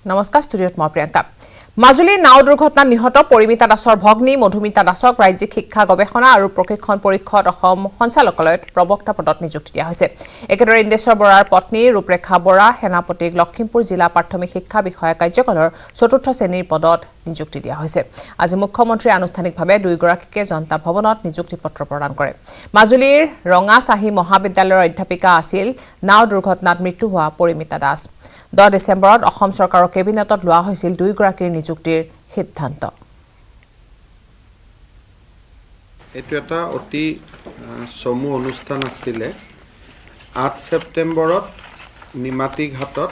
নমস্কাৰ ষ্টুডিঅ'ত মই প্ৰিয়ংকা মাজুলীৰ নাও দুৰ্ঘটনাত নিহত পৰিমিতা দাসৰ ভগ্নী মধুমিতা দাসক ৰাজ্যিক শিক্ষা গৱেষণা আৰু প্ৰশিক্ষণ পৰিষদ অসম সঞ্চালকালয়ত প্ৰবক্তা পদত নিযুক্তি দিয়া হৈছে একেদৰে ইন্দেশ্বৰ বৰাৰ পত্নী ৰূপৰেখা বৰা সেনাপতিক লখিমপুৰ জিলা প্ৰাথমিক শিক্ষা বিষয়া কাৰ্যালয়ৰ চতুৰ্থ শ্ৰেণীৰ পদত নিযুক্তি দিয়া হৈছে আজি মুখ্যমন্ত্ৰী আনুষ্ঠানিকভাৱে দুইগৰাকীকে জনতা ভৱনত নিযুক্তি পত্ৰ প্ৰদান কৰে মাজুলীৰ ৰঙাচাহী মহাবিদ্যালয়ৰ অধ্যাপিকা আছিল নাও দুৰ্ঘটনাত মৃত্যু হোৱা পৰিমিতা দাস 10 ডিসেম্বৰত অসম চৰকাৰৰ কেবিনেটত লোৱা হৈছিল দুইগৰাকীৰ নিযুক্তিৰ সিদ্ধান্ত এটো এটা অতি সমু অনুষ্ঠান আছিল 8 সেপ্টেম্বৰত নিমাতী ঘাটত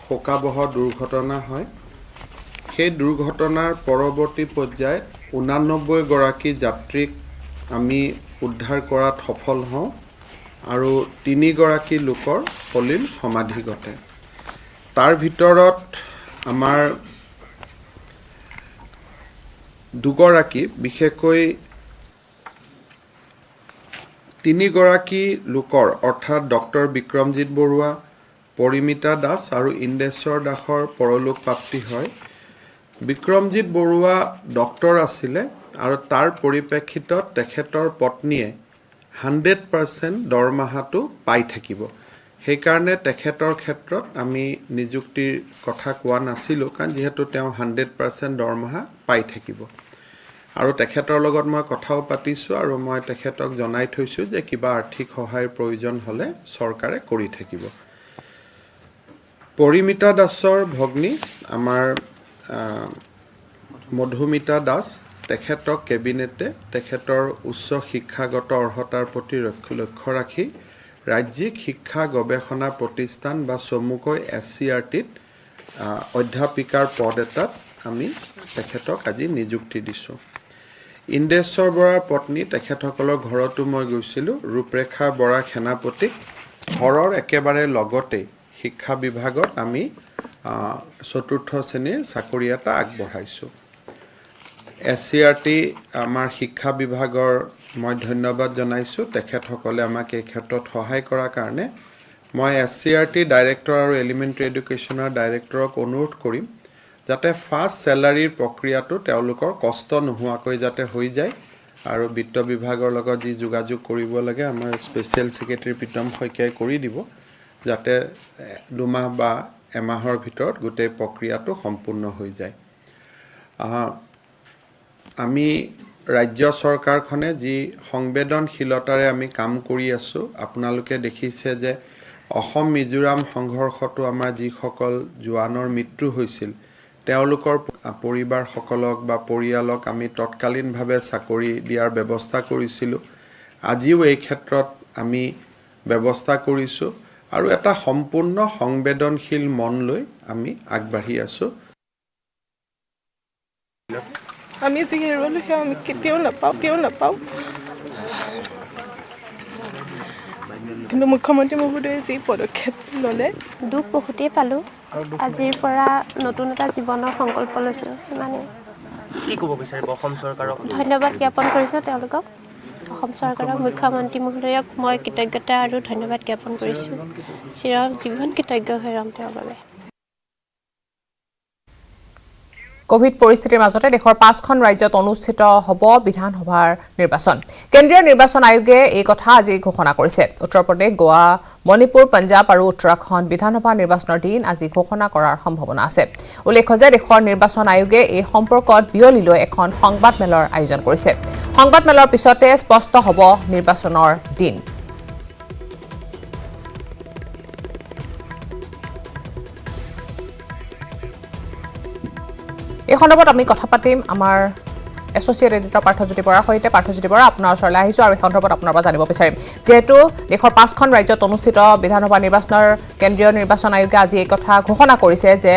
শোকাবহ দুৰ্ঘটনা হয় সেই দুৰ্ঘটনাৰ পৰৱৰ্তী পৰ্যায়ত 89 গৰাকী যাত্ৰীক আমি উদ্ধাৰ কৰাত সফল হওঁ আৰু 3 গৰাকী লোকৰ সলিল সমাধি ঘটে তাৰ ভিতৰত আমাৰ দুগৰাকী বিশেষকৈ 3 গৰাকী লোকৰ অৰ্থাৎ ডক্টৰ বিক্ৰমজিৎ বৰুৱা পৰিমিতা দাস আৰু ইন্দেশ্বৰ দাসৰ পৰলোক প্ৰাপ্তি হয় বিক্ৰমজিৎ বৰুৱা ডক্টৰ আছিল আৰু তাৰ পৰিপ্ৰেক্ষিতত তেখেতৰ পত্নীয়ে 100% দৰমহাটো পাই থাকিব সেই কাৰণে তেখেতৰ ক্ষেত্ৰত আমি নিযুক্তিৰ কথা কোৱা নাছিলো কাৰণ যেহেতু তেওঁ 100% দৰমহা পাই থাকিব আৰু তেখেতৰ লগত মই কথাও পাতিছো আৰু মই তেখেতক জনাই থৈছো যে কিবা আৰ্থিক সহায়ৰ প্ৰয়োজন হলে চৰকাৰে কৰি থাকিব পৰিমিতা দাসৰ ভগ্নী আমাৰ মধুমিতা দাস তেখেতক কেবিনেটে তেখেতৰ উচ্চ শিক্ষাগত অৰ্হতাৰ প্ৰতি লক্ষ্য ৰাখি ৰাজ্যিক শিক্ষা গৱেষণা প্ৰতিষ্ঠান বা চমুকৈ SCRTত অধ্যাপিকাৰ পদ এটাত আমি তেখেতক আজি নিযুক্তি দিছো ইন্দেশ্বৰ বৰাৰ পত্নী তেখেতসকলৰ ঘৰতো মই গৈছিলো ৰূপৰেখা বৰা সেনাপতিক ঘৰৰ একেবাৰে লগতে শিক্ষা বিভাগত আমি চতুৰ্থ শ্ৰেণীৰ চাকৰি এটা আগবঢ়াইছো SCRT আমাৰ শিক্ষা বিভাগৰ মই ধন্যবাদ জনাইছো তেখেতসকলে আমাক এই ক্ষেত্ৰত সহায় কৰাৰ কাৰণে মই SCRT ডাইৰেক্টৰ আৰু এলিমেণ্টাৰী এডুকেশ্যনৰ ডাইৰেক্টৰক অনুৰোধ কৰিম যাতে ফাৰ্ষ্ট স্যালাৰিৰ প্ৰক্ৰিয়াটো তেওঁলোকৰ কষ্ট নোহোৱাকৈ যাতে হৈ যায় আৰু বিত্ত বিভাগৰ লগত যি যোগাযোগ কৰিব লাগে আমাৰ স্পেচিয়েল সেক্ৰেটাৰী প্ৰীতম শইকীয়াই কৰি দিব যাতে 2 মাহ বা এমাহৰ ভিতৰত গোটেই প্ৰক্ৰিয়াটো সম্পূৰ্ণ হৈ যায় আমি ৰাজ্য চৰকাৰখনে যি সংবেদনশীলতাৰে আমি কাম কৰি আছো আপোনালোকে দেখিছে যে অসম মিজোৰাম সংঘৰ্ষটো আমাৰ যিসকল জোৱানৰ মৃত্যু হৈছিল তেওঁলোকৰ পৰিবাৰসকলক বা পৰিয়ালক আমি তৎকালীনভাৱে চাকৰি দিয়াৰ ব্যৱস্থা কৰিছিলো আজিও এই ক্ষেত্ৰত আমি ব্যৱস্থা কৰিছো আৰু এটা সম্পূৰ্ণ সংবেদনশীল মন লৈ আমি আগবাঢ়ি আছো আমি যি হেৰুৱালো সেয়া আমি কেতিয়াও নাপাওঁ কিন্তু মুখ্যমন্ত্ৰী মহোদয়ে যি পদক্ষেপ ল'লে দুখ বহুতেই পালোঁ আজিৰ পৰা নতুন এটা জীৱনৰ সংকল্প লৈছোঁ মানে কি ক'ব বিচাৰিব অসম চৰকাৰক ধন্যবাদ জ্ঞাপন কৰিছোঁ তেওঁলোকক অসম চৰকাৰক মুখ্যমন্ত্ৰী মহোদয়ক মই কৃতজ্ঞতা আৰু ধন্যবাদ জ্ঞাপন কৰিছোঁ চিৰজীৱন কৃতজ্ঞ হৈ ৰম তেওঁৰ বাবে কোভিড পৰিস্থিতিৰ মাজতে দেশৰ 5খন ৰাজ্যত অনুষ্ঠিত হ'ব বিধানসভাৰ নিৰ্বাচন কেন্দ্ৰীয় নিৰ্বাচন আয়োগে এই কথা আজি ঘোষণা কৰিছে উত্তৰ প্ৰদেশ গোৱা মণিপুৰ পঞ্জাব আৰু উত্তৰাখণ্ড বিধানসভা নিৰ্বাচনৰ দিন আজি ঘোষণা কৰাৰ সম্ভাৱনা আছে উল্লেখ্য যে দেশৰ নিৰ্বাচন আয়োগে এই সম্পৰ্কত বিয়লিলৈ এখন সংবাদমেলৰ আয়োজন কৰিছে সংবাদমেলৰ পিছতে স্পষ্ট হ'ব নিৰ্বাচনৰ দিন এই সন্দৰ্ভত আমি কথা পাতিম আমাৰ এছ'চিয়েট এডিটৰ পাৰ্থজ্যোতি বৰাৰ সৈতে পাৰ্থজ্যোতি বৰা আপোনাৰ ওচৰলৈ আহিছোঁ আৰু এই সন্দৰ্ভত আপোনাৰ পৰা জানিব বিচাৰিম যেহেতু দেশৰ 5খন ৰাজ্যত অনুষ্ঠিত বিধানসভা নিৰ্বাচনৰ কেন্দ্ৰীয় নিৰ্বাচন আয়োগে আজি এই কথা ঘোষণা কৰিছে যে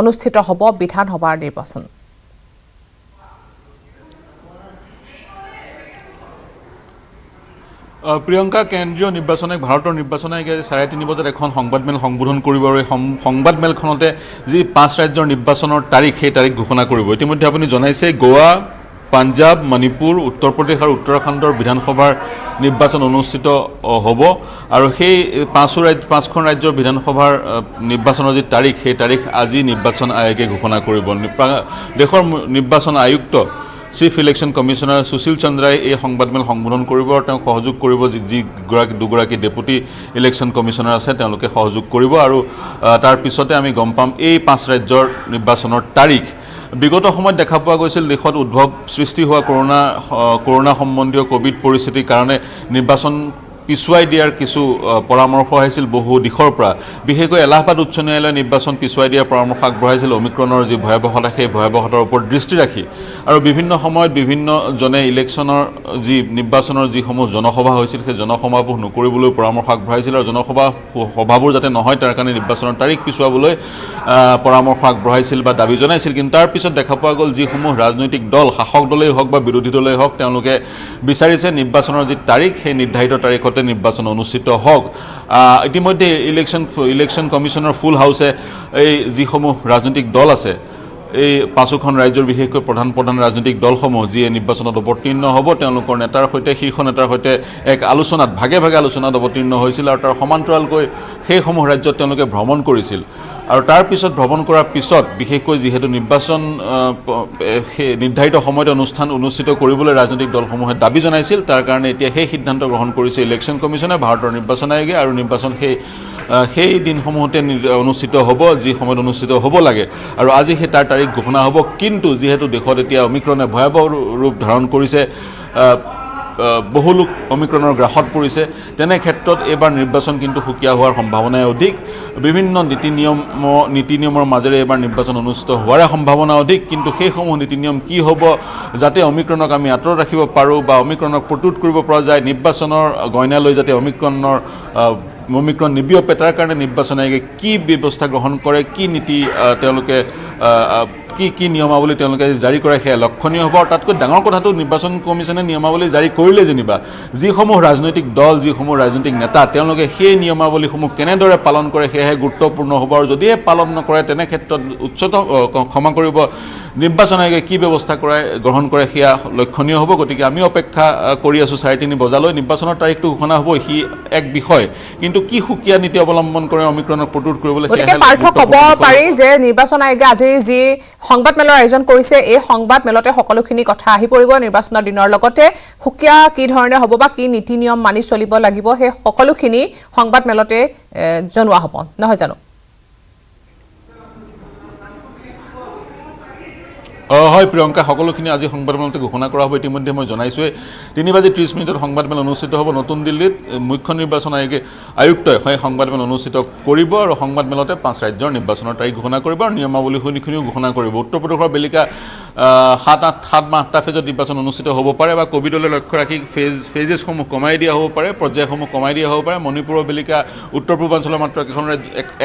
অনুষ্ঠিত হ'ব বিধানসভাৰ নিৰ্বাচন প্ৰিয়ংকা কেন্দ্ৰীয় নিৰ্বাচনে ভাৰতৰ নিৰ্বাচন আয়োগে 3:30 বজাত এখন সংবাদমেল সম্বোধন কৰিব আৰু এই সংবাদমেলখনতে যি 5 ৰাজ্যৰ নিৰ্বাচনৰ তাৰিখ সেই তাৰিখ ঘোষণা কৰিব ইতিমধ্যে আপুনি জনাইছে গোৱা পাঞ্জাব, মণিপুৰ, উত্তৰ প্ৰদেশ আৰু উত্তৰাখণ্ডৰ বিধানসভাৰ নিৰ্বাচন অনুষ্ঠিত হ'ব আৰু সেই পাঁচখন ৰাজ্যৰ বিধানসভাৰ নিৰ্বাচনৰ যি তাৰিখ সেই তাৰিখ আজি নিৰ্বাচন আয়োগে ঘোষণা কৰিব। দেশৰ নিৰ্বাচন আয়ুক্ত চিফ ইলেকশ্যন কমিশ্যনাৰ সুশীল চন্দ্ৰাই এই সংবাদমেল সম্বোধন কৰিব আৰু তেওঁক সহযোগ কৰিব দুগৰাকী ডেপুটি ইলেকশ্যন কমিশ্যনাৰ আছে তেওঁলোকে সহযোগ কৰিব আৰু তাৰ পিছতে আমি গম পাম এই 5 ৰাজ্যৰ নিৰ্বাচনৰ তাৰিখ। বিগত সময়ত দেখা পোৱা গৈছিল দেশত উদ্ভৱ সৃষ্টি হোৱা কৰোনা সম্বন্ধীয় কোভিড পৰিস্থিতিৰ কাৰণে নিৰ্বাচন পিছুৱাই দিয়াৰ কিছু পৰামৰ্শ আহিছিল বহু দিশৰ পৰা। বিশেষকৈ এলাহাবাদ উচ্চ ন্যায়ালয়ে নিৰ্বাচন পিছুৱাই দিয়াৰ পৰামৰ্শ আগবঢ়াইছিল অমিক্ৰণৰ যি ভয়াৱহতা সেই ভয়াৱহতাৰ ওপৰত দৃষ্টি ৰাখি আৰু বিভিন্ন সময়ত বিভিন্নজনে ইলেকশ্যনৰ যি নিৰ্বাচনৰ যিসমূহ জনসভা হৈছিল সেই জনসভাবোৰ নকৰিবলৈ পৰামৰ্শ আগবঢ়াইছিল আৰু সভাবোৰ যাতে নহয় তাৰ কাৰণে নিৰ্বাচনৰ তাৰিখ পিছুৱাবলৈ পৰামৰ্শ আগবঢ়াইছিল বা দাবী জনাইছিল। কিন্তু তাৰ পিছত দেখা পোৱা গ'ল যিসমূহ ৰাজনৈতিক দল শাসক দলেই হওক বা বিৰোধী দলেই হওক তেওঁলোকে বিচাৰিছে নিৰ্বাচনৰ যি তাৰিখ সেই নিৰ্ধাৰিত তাৰিখতে নিৰ্বাচন অনুষ্ঠিত হওক। ইতিমধ্যে ইলেকশ্যন কমিশ্যনৰ ফুল হাউচে এই যিসমূহ ৰাজনৈতিক দল আছে এই 5খন ৰাজ্যৰ বিশেষকৈ প্ৰধান ৰাজনৈতিক দলসমূহ যিয়ে নিৰ্বাচনত অৱতীৰ্ণ হ'ব তেওঁলোকৰ নেতাৰ সৈতে শীৰ্ষ নেতাৰ সৈতে এক আলোচনাত ভাগে আলোচনাত অৱতীৰ্ণ হৈছিল আৰু তাৰ সমান্তৰালকৈ সেইসমূহ ৰাজ্যত তেওঁলোকে ভ্ৰমণ কৰিছিল আৰু তাৰ পিছত ভ্ৰমণ কৰাৰ পিছত বিশেষকৈ যিহেতু নিৰ্বাচন নিৰ্ধাৰিত সময়ত অনুষ্ঠিত কৰিবলৈ ৰাজনৈতিক দলসমূহে দাবী জনাইছিল তাৰ কাৰণে এতিয়া সেই সিদ্ধান্ত গ্ৰহণ কৰিছে ইলেকশ্যন কমিশ্যনে ভাৰতৰ নিৰ্বাচন আয়োগে আৰু নিৰ্বাচন সেই দিনসমূহতে অনুষ্ঠিত হ'ব যি সময়ত অনুষ্ঠিত হ'ব লাগে আৰু আজি সেই তাৰ তাৰিখ ঘোষণা হ'ব। কিন্তু যিহেতু দেশত এতিয়া অমিক্ৰণে ভয়াৱহ ৰূপ ধাৰণ কৰিছে বহু লোক অমিক্ৰণৰ গ্ৰাসত পৰিছে তেনে ক্ষেত্ৰত এইবাৰ নিৰ্বাচন কিন্তু সুকীয়া হোৱাৰ সম্ভাৱনাই অধিক। বিভিন্ন নীতি নিয়মৰ মাজেৰে এইবাৰ নিৰ্বাচন অনুষ্ঠিত হোৱাৰ সম্ভাৱনা অধিক। কিন্তু সেইসমূহ নীতি নিয়ম কি হ'ব যাতে অমিক্ৰণক আমি আঁতৰত ৰাখিব পাৰোঁ বা অমিক্ৰণক প্ৰতিৰোধ কৰিব পৰা যায় নিৰ্বাচনৰ গইনালৈ যাতে অমিক্ৰণ নিবিয়পে তাৰ কাৰণে নিৰ্বাচন আয়োগে কি ব্যৱস্থা গ্ৰহণ কৰে কি নীতি তেওঁলোকে কি নিয়মাৱলী তেওঁলোকে জাৰি কৰে সেয়া লক্ষণীয় হ'ব। আৰু তাতকৈ ডাঙৰ কথাটো নিৰ্বাচন কমিশ্যনে নিয়মাৱলী জাৰি কৰিলে যেনিবা যিসমূহ ৰাজনৈতিক দল যিসমূহ ৰাজনৈতিক নেতা তেওঁলোকে সেই নিয়মাৱলীসমূহ কেনেদৰে পালন কৰে সেয়াহে গুৰুত্বপূৰ্ণ হ'ব আৰু যদিহে পালন নকৰে তেনে ক্ষেত্ৰত ক্ষমা কৰিব নিৰ্বাচন আয়োগে কি ব্যৱস্থা গ্ৰহণ কৰে সেয়া লক্ষণীয় হ'ব। গতিকে আমি অপেক্ষা কৰি আছোঁ 3:30 বজালৈ নিৰ্বাচনৰ তাৰিখটো ঘোষণা হ'ব সি এক বিষয় কিন্তু কি সুকীয়া নীতি অৱলম্বন কৰে অমিক্ৰণক প্ৰতিৰোধ কৰিবলৈ ক'ব পাৰি যে নিৰ্বাচন আয়োগে আজি যি সংবাদমেলৰ আয়োজন কৰিছে এই সংবাদমেলতে সকলোখিনি কথা আহি পৰিব নিৰ্বাচনৰ দিনৰ লগতে সুকীয়া কি ধৰণে হ'ব বা কি নীতি নিয়ম মানি চলিব লাগিব সেই সকলোখিনি সংবাদমেলতে জনোৱা হ'ব নহয় জানো? হয় প্ৰিয়ংকা সকলোখিনি আজি সংবাদমেলতে ঘোষণা কৰা হ'ব। ইতিমধ্যে মই জনাইছোঁৱেই 3:30 সংবাদমেল অনুষ্ঠিত হ'ব নতুন দিল্লীত। মুখ্য নিৰ্বাচন আয়ুক্তই সেই সংবাদমেল অনুষ্ঠিত কৰিব আৰু সংবাদমেলতে 5 ৰাজ্যৰ নিৰ্বাচনৰ তাৰিখ ঘোষণা কৰিব আৰু নিয়মাৱলীখিনিও ঘোষণা কৰিব। উত্তৰ প্ৰদেশৰ বেলিকা 7-8টা ফেজত নিৰ্বাচন অনুষ্ঠিত হ'ব পাৰে বা কোভিডলৈ লক্ষ্য ৰাখি ফেজেছসমূহ কমাই দিয়া হ'ব পাৰে পৰ্যায়সমূহ কমাই দিয়া হ'ব পাৰে। মণিপুৰৰ বেলিকা উত্তৰ পূৰ্বাঞ্চলৰ মাত্ৰ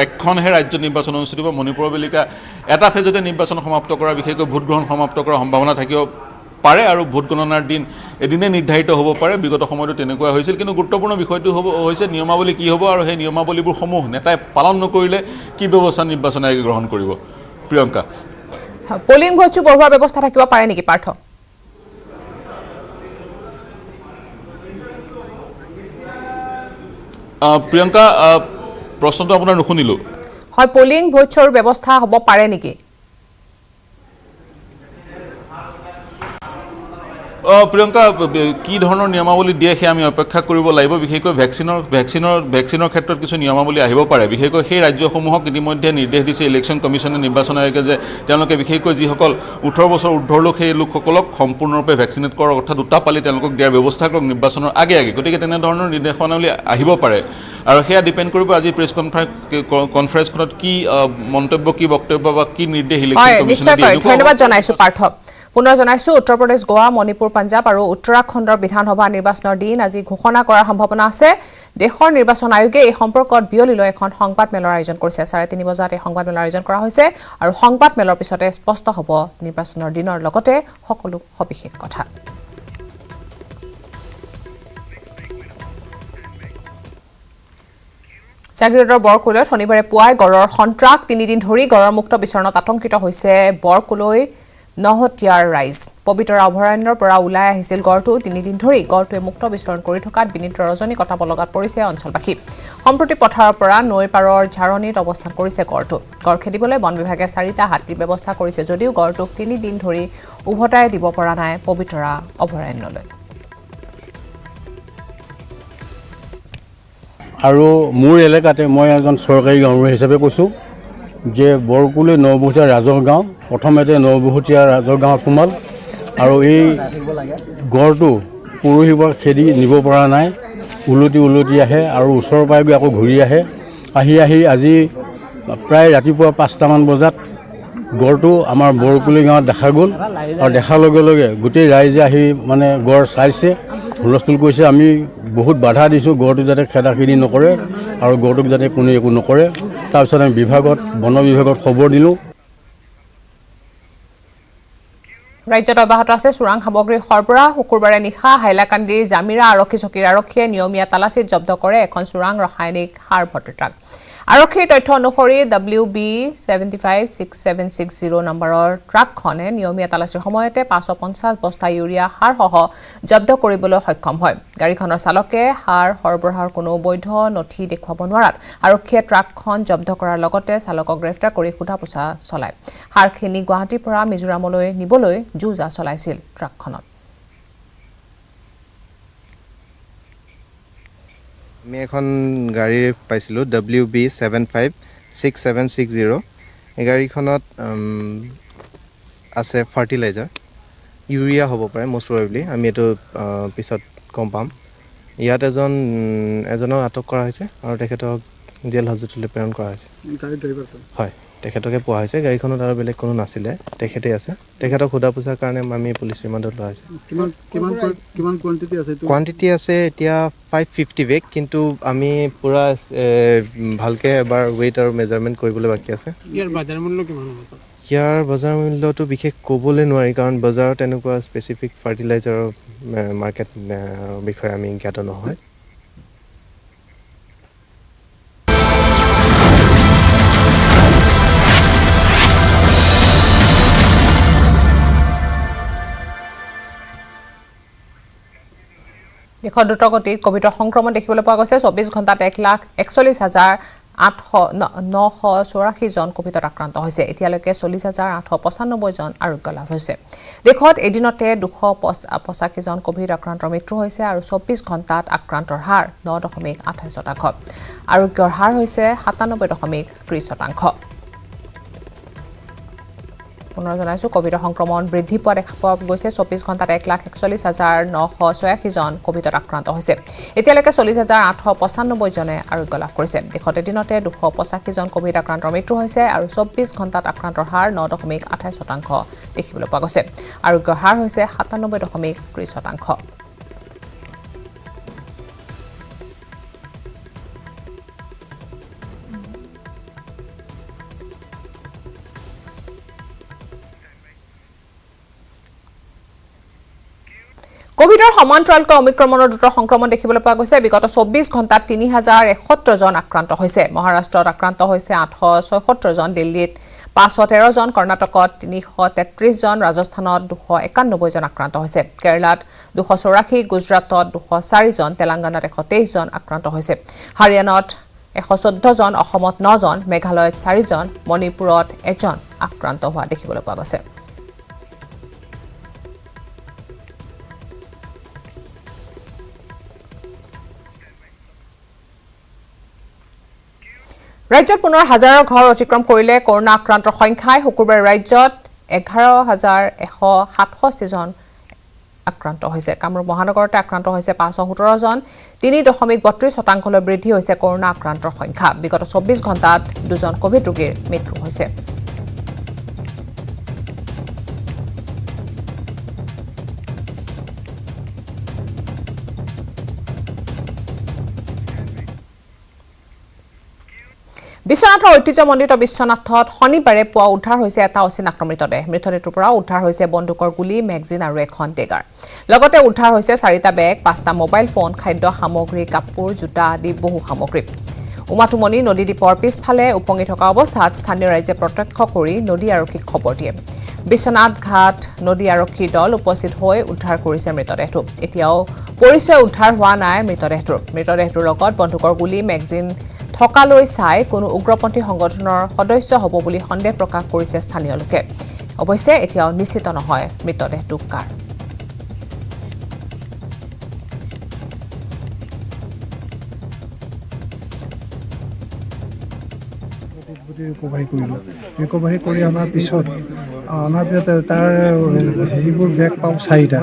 এখনহে ৰাজ্যত নিৰ্বাচন অনুষ্ঠিত হ'ব। মণিপুৰৰ বেলিকা এটা ফেজতে নিৰ্বাচন সমাপ্ত কৰা বিশেষকৈ ভোটগ্ৰহণ সমাপ্ত কৰাৰ সম্ভাৱনা থাকিব পাৰে আৰু ভোট গণনাৰ দিন এদিনে নিৰ্ধাৰিত হ'ব পাৰে। বিগত সময়তো তেনেকুৱা হৈছিল কিন্তু গুৰুত্বপূৰ্ণ বিষয়টো হৈছে নিয়মাৱলী কি হ'ব আৰু সেই নিয়মাৱলীবোৰসমূহ নেতাই পালন নকৰিলে কি ব্যৱস্থা নিৰ্বাচন আয়োগে গ্ৰহণ কৰিব। প্ৰিয়ংকা পলিং ভোটটো বঢ়োৱাৰ ব্যৱস্থা থাকিব পাৰে নেকি পাৰ্থ? প্ৰিয়ংকা প্ৰশ্নটো আপোনাৰ নুশুনিলোঁ। হয় পলিং ভোটৰ ব্যৱস্থা হ'ব পাৰে নেকি? প্ৰিয়ংকা কি ধৰণৰ নিয়মাৱলী দিয়ে সেয়া আমি অপেক্ষা কৰিব লাগিব। বিশেষকৈ ভেকচিনৰ ক্ষেত্ৰত কিছু নিয়মাৱলী আহিব পাৰে। বিশেষকৈ সেই ৰাজ্যসমূহক ইতিমধ্যে নিৰ্দেশ দিছে ইলেকশ্যন কমিশ্যনে নিৰ্বাচন আয়োগে যে তেওঁলোকে বিশেষকৈ যিসকল 18 বছৰ ঊৰ্ধ্বৰ লোক সেই লোকসকলক সম্পূৰ্ণৰূপে ভেকচিনেট কৰাৰ অৰ্থাৎ 2টা পালি তেওঁলোকক দিয়াৰ ব্যৱস্থা কৰক নিৰ্বাচনৰ আগে। গতিকে তেনেধৰণৰ নিৰ্দেশনাৱলী আহিব পাৰে আৰু সেয়া ডিপেণ্ড কৰিব আজি প্ৰেছ কনফাৰেন্সখনত কি মন্তব্য কি বক্তব্য বা কি নিৰ্দেশ ইলেকশ্যন কমিশ্যনে দিয়ে। ধন্যবাদ জনাইছো পাৰ্থ। পুনৰ জনাইছো উত্তৰ প্ৰদেশ গোৱা মণিপুৰ পাঞ্জাব আৰু উত্তৰাখণ্ডৰ বিধানসভা নিৰ্বাচনৰ দিন আজি ঘোষণা কৰাৰ সম্ভাৱনা আছে। দেশৰ নিৰ্বাচন আয়োগে এই সম্পৰ্কত বিয়লিলৈ এখন সংবাদমেলৰ আয়োজন কৰিছে। 3:30 বজাত এই সংবাদমেলৰ আয়োজন কৰা হৈছে আৰু সংবাদমেলৰ পিছতে স্পষ্ট হ'ব নিৰ্বাচনৰ দিনৰ লগতে সকলো সবিশেষ কথা। জাগিৰোডৰ বৰকুলৈত শনিবাৰে পুৱাই গড়ৰ সন্ত্ৰাস 3 দিন ধৰি গড়ৰ মুক্ত বিচৰণত আতংকিত হৈছে বৰকুলৈ নহতীয়াৰ ৰাইজ পবিতৰা অভয়াৰণ্যৰ পৰা ওলাই আহিছিল গড়টো 3 দিন ধৰি গড়টোৱে মুক্ত বিচৰণ কৰি থকাত বিনীত ৰজনী কটাব লগাত পৰিছে অঞ্চলবাসী সম্প্ৰতি পথাৰৰ পৰা নৈ পাৰৰ ঝাৰণিত অৱস্থান কৰিছে গড়টো গড় খেদিবলৈ বন বিভাগে 4টা হাতীৰ ব্যৱস্থা কৰিছে যদিও গড়টোক 3 দিন ধৰি উভতাই দিব পৰা নাই পবিতৰা অভয়াৰণ্যলৈ আৰু মোৰ এলেকাতে মই এজন চৰকাৰী গাঁওবুঢ়া হিচাপে কৈছোঁ যে বৰকুলি নবহতীয়া ৰাজহ গাঁও প্ৰথমতে নবহতীয়া ৰাজহ গাঁৱত সোমাল আৰু এই গড়টো পৰহিৰ পৰা খেদি নিব পৰা নাই উলটি আহে আৰু ওচৰৰ পৰাই গৈ আকৌ ঘূৰি আহে আহি আজি প্ৰায় ৰাতিপুৱা 5টামান বজাত গড়টো আমাৰ বৰকুলি গাঁৱত দেখা গ'ল আৰু দেখাৰ লগে লগে গোটেই ৰাইজে আহি মানে গড় চাইছে হুলস্থুল কৰিছে আমি বহুত বাধা দিছোঁ গড়টো যাতে খেদাখেদি নকৰে আৰু গড়টোক যাতে কোনে একো নকৰে তাৰপিছত আমি বন বিভাগত খবৰ দিলোঁ ৰাজ্যত অব্যাহত আছে চোৰাং সামগ্ৰীৰ সৰবৰাহ শুকুৰবাৰে নিশা হাইলাকান্দিৰ জামিৰা আৰক্ষী চকীৰ আৰক্ষীয়ে নিয়মীয়া তালাচীত জব্দ কৰে এখন চোৰাং ৰাসায়নিক সাৰ ভৰ্তি ট্ৰাক আৰক্ষীৰ তথ্য অনুসৰি WB 756760 নম্বৰৰ ট্ৰাকখনে নিয়মীয়া তালাচীৰ সময়তে 550 বস্তা ইউৰিয়া সাৰসহ জব্দ কৰিবলৈ সক্ষম হয় গাড়ীখনৰ চালকে সাৰ সৰবৰাহৰ কোনো বৈধ নথি দেখুৱাব নোৱাৰাত আৰক্ষীয়ে ট্ৰাকখন জব্দ কৰাৰ লগতে চালকক গ্ৰেপ্তাৰ কৰি সোধা-পোছা চলায় সাৰখিনি গুৱাহাটীৰ পৰা মিজোৰামলৈ নিবলৈ যুঁজা চলাইছিল ট্ৰাকখনত আমি এখন গাড়ী পাইছিলোঁ WB 756760 এই গাড়ীখনত আছে ফাৰ্টিলাইজাৰ ইউৰিয়া হ'ব পাৰে মষ্ট প্ৰবেবলি আমি এইটো পিছত গম পাম ইয়াত এজনক আটক কৰা হৈছে আৰু তেখেতক জেল হাজতলৈ প্ৰেৰণ কৰা হৈছে হয় তেখেতকে পোৱা হৈছে গাড়ীখনত আৰু বেলেগ কোনো নাছিলে তেখেতে আছে তেখেতক সোধা-পোছাৰ কাৰণে আমি পুলিচ ৰিমাণ্ডত লোৱা হৈছে কিমান কোৱান্টিটি আছে এতিয়া 550 বেগ কিন্তু আমি পুৰা ভালকৈ এবাৰ ৱেইট আৰু মেজাৰমেণ্ট কৰিবলৈ বাকী আছে ইয়াৰ বজাৰ মূল্য কিমান হ'ব ইয়াৰ বজাৰ মূল্যটো বিশেষ ক'বলৈ নোৱাৰি কাৰণ বজাৰত এনেকুৱা স্পেচিফিক ফাৰ্টিলাইজাৰৰ মাৰ্কেট বিষয়ে আমি জ্ঞাত নহয় দেশত দ্ৰুতগতিত কোভিডৰ সংক্ৰমণ দেখিবলৈ পোৱা গৈছে 24 ঘণ্টাত 1,41,984 জন কোভিডত আক্ৰান্ত হৈছে এতিয়ালৈকে 40,895 জন আৰোগ্য লাভ হৈছে দেশত এদিনতে 285 জন কোভিড আক্ৰান্তৰ মৃত্যু হৈছে আৰু 24 ঘণ্টাত আক্ৰান্তৰ হাৰ 9.28% আৰোগ্যৰ হাৰ হৈছে 97.30% পুনৰ জনাইছো কোভিডৰ সংক্ৰমণ বৃদ্ধি পোৱা দেখা পোৱা গৈছে 24 ঘণ্টাত 1,41,986 জন কোভিডত আক্ৰান্ত হৈছে এতিয়ালৈকে 40,895 জনে আৰোগ্য লাভ কৰিছে দেশত এদিনতে 285 জন কোভিড আক্ৰান্তৰ মৃত্যু হৈছে আৰু 24 ঘণ্টাত আক্ৰান্তৰ হাৰ 9.28% দেখিবলৈ পোৱা গৈছে আৰোগ্যৰ হাৰ হৈছে 97.30% কোভিডৰ সমান্তৰালকৈ অমিক্ৰমণৰ দ্ৰুত সংক্ৰমণ দেখিবলৈ পোৱা গৈছে বিগত 24 ঘণ্টাত 3,071 জন আক্ৰান্ত হৈছে মহাৰাষ্ট্ৰত আক্ৰান্ত হৈছে 876 জন দিল্লীত 513 জন কৰ্ণাটকত 333 জন ৰাজস্থানত 291 জন আক্ৰান্ত হৈছে কেৰালাত 284 গুজৰাটত 204 জন তেলেংগানাত 123 জন আক্ৰান্ত হৈছে হাৰিয়ানাত 114 জন অসমত 9 জন মেঘালয়ত 4 জন মণিপুৰত 1 জন আক্ৰান্ত হোৱা দেখিবলৈ পোৱা গৈছে ৰাজ্যত পুনৰ হাজাৰৰ ঘৰ অতিক্ৰম কৰিলে কৰোনা আক্ৰান্তৰ সংখ্যাই শুকুৰবাৰে ৰাজ্যত 11,167 জন আক্ৰান্ত হৈছে কামৰূপ মহানগৰতে আক্ৰান্ত হৈছে 517 জন 3.32% বৃদ্ধি হৈছে কৰোনা আক্ৰান্তৰ সংখ্যা বিগত 24 ঘণ্টাত 2 জন কোভিড ৰোগীৰ মৃত্যু হৈছে বিশ্বনাথৰ ঐতিহ্যমণ্ডিত বিশ্বনাথত শনিবাৰে পুৱা উদ্ধাৰ হৈছে এটা অচিনাক্ত মৃতদেহ মৃতদেহটোৰ পৰা উদ্ধাৰ হৈছে বন্দুকৰ গুলী মেগজিন আৰু এখন টেগাৰ লগতে উদ্ধাৰ হৈছে 4টা বেগ 5টা মোবাইল ফোন খাদ্য সামগ্ৰী কাপোৰ জোতা আদি বহু সামগ্ৰী উমাটুমণি নদী দ্বীপৰ পিছফালে উপঙি থকা অৱস্থাত স্থানীয় ৰাইজে প্ৰত্যক্ষ কৰি নদী আৰক্ষীক খবৰ দিয়ে বিশ্বনাথ ঘাট নদী আৰক্ষী দল উপস্থিত হৈ উদ্ধাৰ কৰিছে মৃতদেহটো এতিয়াও পৰিচয় উদ্ধাৰ হোৱা নাই মৃতদেহটোৰ লগত বন্দুকৰ গুলী মেগজিন থকালৈ চাই কোনো উগ্ৰপন্থী সংগঠনৰ সদস্য হ'ব বুলি সন্দেহ প্ৰকাশ কৰিছে স্থানীয় লোকে অৱশ্যে এতিয়াও নিশ্চিত নহয় মৃতদেহটো কাৰ ৰিকভাৰী কৰি অনাৰ পিছত তাৰ হেৰিবোৰ বেগ পাওঁ 4টা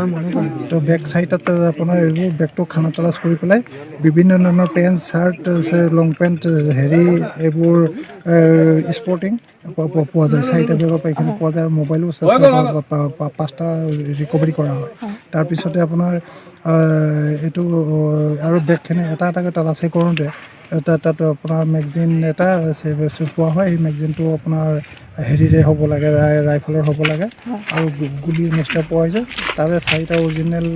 তো বেগ 4টাত আপোনাৰ এইবোৰ বেগটো খানা তালাচ কৰি পেলাই বিভিন্ন ধৰণৰ পেণ্ট চাৰ্ট লং পেণ্ট হেৰি এইবোৰ স্পৰ্টিং পোৱা যায় 4টা বেগৰ পৰা এইখিনি পোৱা যায় আৰু মোবাইলো 5টা ৰিকভাৰী কৰা হয় তাৰপিছতে আপোনাৰ এইটো আৰু বেগখিনি এটা এটাকৈ তালাচি কৰোঁতে তাত আপোনাৰ মেগজিন এটা পোৱা হয় এই মেগজিনটো আপোনাৰ হেৰিৰে হ'ব লাগে ৰাইফলৰ হ'ব লাগে আৰু গুলি নেক্সটা পোৱা হৈছে তাৰে 4টা অৰিজিনেল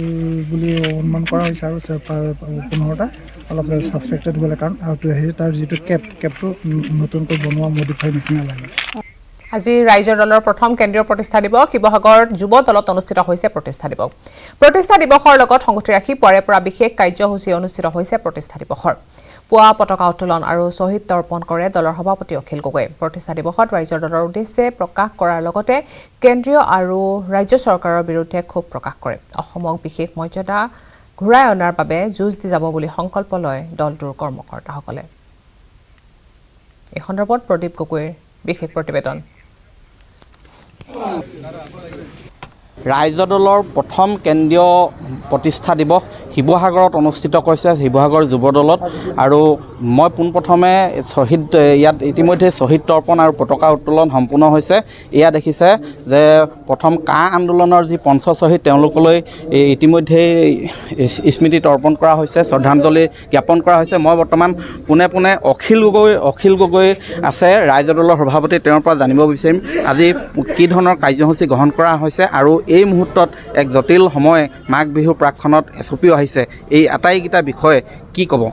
বুলি অনুমান কৰা হৈছে আৰু 15টা অলপ ছাছপেক্টেড হ'লে কাৰণ হেৰি তাৰ যিটো কেপটো নতুনকৈ বনোৱা মডিফাই নিচিনা লাগিছে আজি ৰাইজৰ দলৰ প্ৰথম কেন্দ্ৰীয় প্ৰতিষ্ঠা দিৱস শিৱসাগৰ যুৱ দলত অনুষ্ঠিত হৈছে প্ৰতিষ্ঠা দিৱসৰ লগত সংগতি ৰাখি পুৱাৰে পৰা বিশেষ কাৰ্যসূচী অনুষ্ঠিত হৈছে প্ৰতিষ্ঠা দিৱসৰ পুৱা পতাকা উত্তোলন আৰু শ্বহীদ তৰ্পণ কৰে দলৰ সভাপতি অখিল গগৈ প্ৰতিষ্ঠা দিৱসত ৰাইজৰ দলৰ উদ্দেশ্যে প্ৰকাশ কৰাৰ লগতে কেন্দ্ৰীয় আৰু ৰাজ্য চৰকাৰৰ বিৰুদ্ধে ক্ষোভ প্ৰকাশ কৰে অসমক বিশেষ মৰ্যাদা ঘূৰাই অনাৰ বাবে যুঁজ দি যাব বুলি সংকল্প লয় দলটোৰ কৰ্মকৰ্তাসকলে এই সন্দৰ্ভত প্ৰদীপ গগৈৰ বিশেষ প্ৰতিবেদন ৰাইজৰ দলৰ প্ৰথম কেন্দ্ৰীয় প্ৰতিষ্ঠা দিৱস শিৱসাগৰত অনুষ্ঠিত কৰিছে শিৱসাগৰ যুৱ দলত আৰু মই পোনপ্ৰথমে শ্বহীদ ইয়াত ইতিমধ্যে শ্বহীদ তৰ্পণ আৰু পতাকা উত্তোলন সম্পূৰ্ণ হৈছে এয়া দেখিছে যে প্ৰথম কা আন্দোলনৰ যি পঞ্চশ্বহীদ তেওঁলোকলৈ ইতিমধ্যে স্মৃতি তৰ্পণ কৰা হৈছে শ্ৰদ্ধাঞ্জলি জ্ঞাপন কৰা হৈছে মই বৰ্তমান পোনে অখিল গগৈ আছে ৰাইজৰ দলৰ সভাপতি তেওঁৰ পৰা জানিব বিচাৰিম আজি কি ধৰণৰ কাৰ্যসূচী গ্ৰহণ কৰা হৈছে আৰু এই মুহূৰ্তত এক জটিল সময় মাঘ বিহুৰ প্ৰাকখনত এচপিও আহিছে এই আটাইকেইটা বিষয়ে কি ক'ব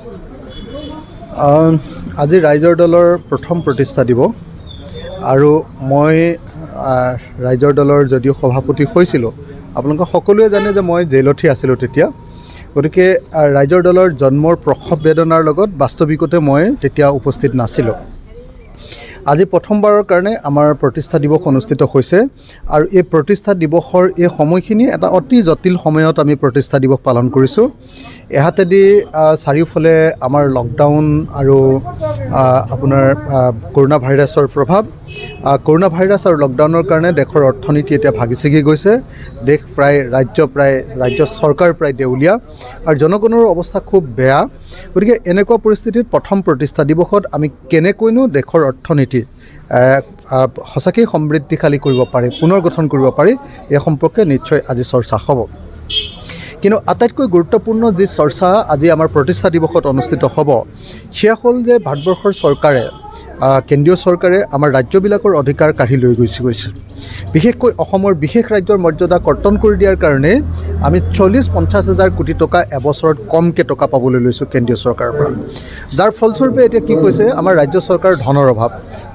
আজি ৰাইজৰ দলৰ প্ৰথম প্ৰতিষ্ঠা দিৱস আৰু মই ৰাইজৰ দলৰ যদিও সভাপতি হৈছিলোঁ আপোনালোকে সকলোৱে জানে যে মই জেইলতহে আছিলোঁ তেতিয়া গতিকে ৰাইজৰ দলৰ জন্মৰ প্ৰসৱ বেদনাৰ লগত বাস্তৱিকতে মই তেতিয়া উপস্থিত নাছিলোঁ আজি প্ৰথমবাৰৰ কাৰণে আমাৰ প্ৰতিষ্ঠা দিৱস অনুষ্ঠিত হৈছে আৰু এই প্ৰতিষ্ঠা দিৱসৰ এই সময়খিনি এটা অতি জটিল সময়ত আমি প্ৰতিষ্ঠা দিৱস পালন কৰিছোঁ এহাতেদি চাৰিওফালে আমাৰ লকডাউন আৰু আপোনাৰ কৰোনা ভাইৰাছৰ প্ৰভাৱ কৰোনা ভাইৰাছ আৰু লকডাউনৰ কাৰণে দেশৰ অৰ্থনীতি এতিয়া ভাগি ছিগি গৈছে দেশ ৰাজ্য চৰকাৰ প্ৰায় দেউলীয়া আৰু জনগণৰ অৱস্থা খুব বেয়া গতিকে এনেকুৱা পৰিস্থিতিত প্ৰথম প্ৰতিষ্ঠা দিৱসত আমি কেনেকৈনো দেশৰ অৰ্থনীতি সঁচাকৈ সমৃদ্ধিশালী কৰিব পাৰি পুনৰ গঠন কৰিব পাৰি এই সম্পৰ্কে নিশ্চয় আজি চৰ্চা হ'ব কিন্তু আটাইতকৈ গুৰুত্বপূৰ্ণ যি চৰ্চা আজি আমাৰ প্ৰতিষ্ঠা দিৱসত অনুষ্ঠিত হ'ব সেয়া হ'ল যে ভাৰতবৰ্ষৰ চৰকাৰে কেন্দ্ৰীয় চৰকাৰে আমাৰ ৰাজ্যবিলাকৰ অধিকাৰ কাঢ়ি লৈ গৈছে বিশেষকৈ অসমৰ বিশেষ ৰাজ্যৰ মৰ্যাদা কৰ্তন কৰি দিয়াৰ কাৰণে আমি 40-50 হাজাৰ কোটি টকা এবছৰত কমকৈ টকা পাবলৈ লৈছোঁ কেন্দ্ৰীয় চৰকাৰৰ পৰা যাৰ ফলস্বৰূপে এতিয়া কি কৈছে আমাৰ ৰাজ্য চৰকাৰৰ ধনৰ অভাৱ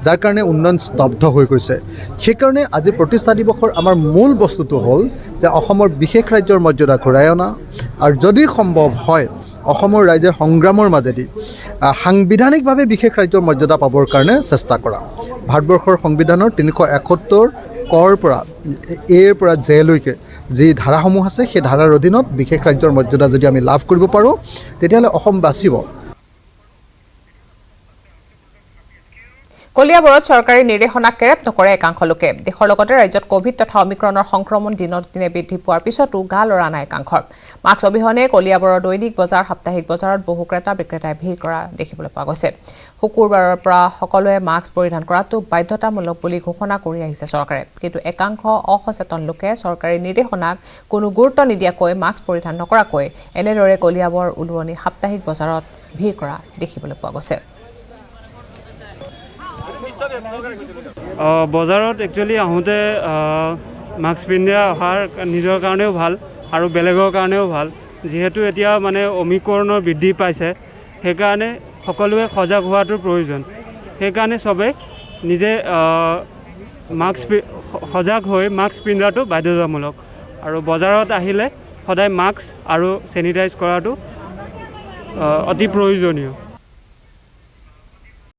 যাৰ কাৰণে উন্নয়ন স্তব্ধ হৈ গৈছে সেইকাৰণে আজি প্ৰতিষ্ঠা দিৱসৰ আমাৰ মূল বস্তুটো হ'ল যে অসমৰ বিশেষ ৰাজ্যৰ মৰ্যাদা ঘূৰাই অনা আৰু যদি সম্ভৱ হয় অসমৰ ৰাইজে সংগ্ৰামৰ মাজেদি সাংবিধানিকভাৱে বিশেষ ৰাজ্যৰ মৰ্যাদা পাবৰ কাৰণে চেষ্টা কৰা ভাৰতবৰ্ষৰ সংবিধানৰ 371 কৰ পৰা এৰ পৰা জেলৈকে যি ধাৰাসমূহ আছে সেই ধাৰাৰ অধীনত বিশেষ ৰাজ্যৰ মৰ্যাদা যদি আমি লাভ কৰিব পাৰোঁ তেতিয়াহ'লে অসম বাচিব কলিয়াবৰত চৰকাৰী নিৰ্দেশনা কেৰেপ নকৰে একাংশ লোকে দেশৰ লগতে ৰাজ্যত কোভিড তথা অমিক্ৰণৰ সংক্ৰমণ দিনত দিনে বৃদ্ধি পোৱাৰ পিছতো গা লৰা নাই একাংশৰ মাস্ক অবিহনে কলিয়াবৰৰ দৈনিক বজাৰ সাপ্তাহিক বজাৰত বহু ক্ৰেতা বিক্ৰেতাই ভিৰ কৰা দেখিবলৈ পোৱা গৈছে শুকুৰবাৰৰ পৰা সকলোৱে মাস্ক পৰিধান কৰাটো বাধ্যতামূলক বুলি ঘোষণা কৰি আহিছে চৰকাৰে কিন্তু একাংশ অসচেতন লোকে চৰকাৰী নিৰ্দেশনাক কোনো গুৰুত্ব নিদিয়াকৈ মাস্ক পৰিধান নকৰাকৈ এনেদৰে কলিয়াবৰ উলুৱনি সাপ্তাহিক বজাৰত ভিৰ কৰা দেখিবলৈ পোৱা গৈছে বজাৰত একচুৱেলি আহোঁতে মাস্ক পিন্ধি অহাৰ নিজৰ কাৰণেও ভাল আৰু বেলেগৰ কাৰণেও ভাল যিহেতু এতিয়া মানে অমিক্ৰণৰ বৃদ্ধি পাইছে সেইকাৰণে সকলোৱে সজাগ হোৱাটো প্ৰয়োজন সেইকাৰণে চবে নিজে সজাগ হৈ মাস্ক পিন্ধাটো বাধ্যতামূলক আৰু বজাৰত আহিলে সদায় মাস্ক আৰু চেনিটাইজ কৰাটো অতি প্ৰয়োজনীয়।